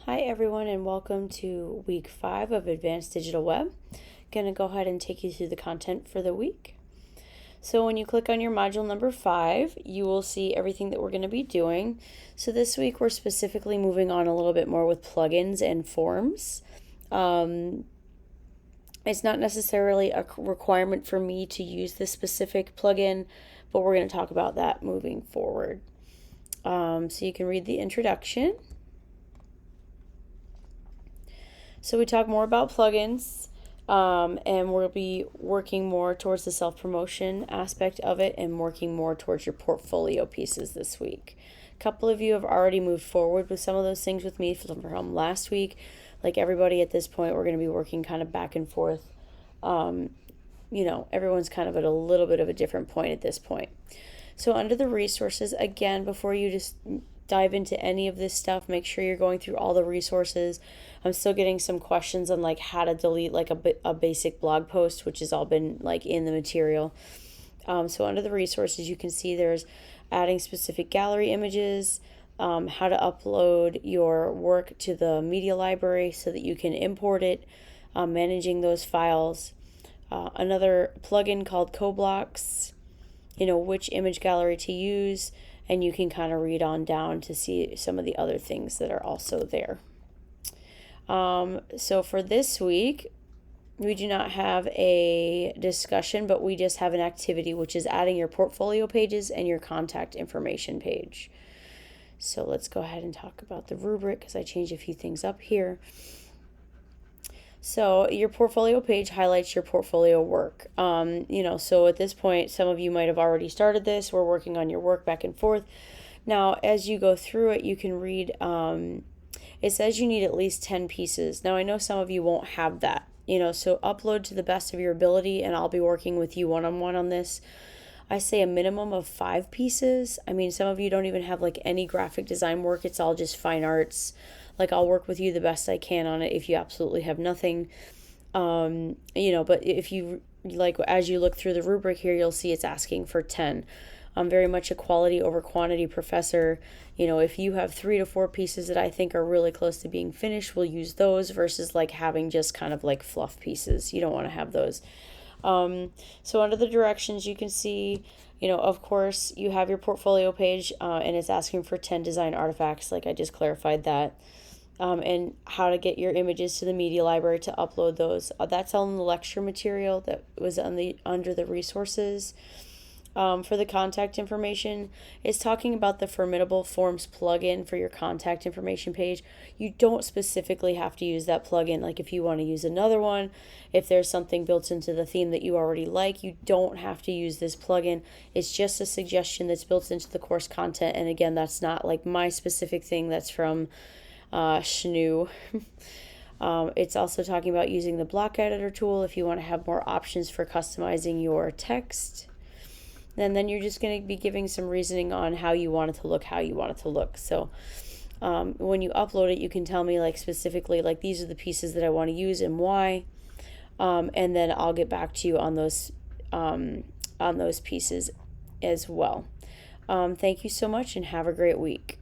Hi everyone and welcome to week 5 of Advanced Digital Web. Gonna go ahead and take you through the content for the week. So when you click on your module number 5, you will see everything that we're going to be doing. So this week we're specifically moving on a little bit more with plugins and forms. It's not necessarily a requirement for me to use this specific plugin, but we're going to talk about that moving forward. So you can read the introduction. So we talk more about plugins, and we'll be working more towards the self-promotion aspect of it and working more towards your portfolio pieces this week. A couple of you have already moved forward with some of those things with me from last week. Like everybody at this point, we're going to be working kind of back and forth. Everyone's kind of at a little bit of a different point at this point. So under the resources, again, before you just dive into any of this stuff, make sure you're going through all the resources. I'm still getting some questions on like how to delete like a basic blog post, which has all been like in the material. So under the resources, you can see there's adding specific gallery images, how to upload your work to the media library so that you can import it, managing those files. Another plugin called CoBlocks, which image gallery to use, and you can kind of read on down to see some of the other things that are also there. So for this week, we do not have a discussion, but we just have an activity, which is adding your portfolio pages and your contact information page. So let's go ahead and talk about the rubric because I changed a few things up here. So your portfolio page highlights your portfolio work. So at this point, some of you might have already started this. We're working on your work back and forth. Now, as you go through it, you can read, it says you need at least 10 pieces. Now, I know some of you won't have that, so upload to the best of your ability, and I'll be working with you one-on-one on this. I say a minimum of 5 pieces. I mean, some of you don't even have like any graphic design work. It's all just fine arts. Like I'll work with you the best I can on it if you absolutely have nothing. But if you like, as you look through the rubric here, you'll see it's asking for 10. I'm very much a quality over quantity professor. If you have 3 to 4 pieces that I think are really close to being finished, we'll use those versus like having just kind of like fluff pieces. You don't want to have those. So under the directions, you can see, of course, you have your portfolio page, and it's asking for 10 design artifacts, like I just clarified that, and how to get your images to the media library to upload those. That's on the lecture material that was under the resources. For the contact information, it's talking about the Formidable Forms plugin for your contact information page. You don't specifically have to use that plugin. Like if you want to use another one, if there's something built into the theme that you already like, you don't have to use this plugin. It's just a suggestion that's built into the course content. And again, that's not like my specific thing. That's from Shnu. It's also talking about using the block editor tool if you want to have more options for customizing your text. And then you're just going to be giving some reasoning on how you want it to look, So when you upload it, you can tell me like specifically, like these are the pieces that I want to use and why. And then I'll get back to you on those pieces as well. Thank you so much and have a great week.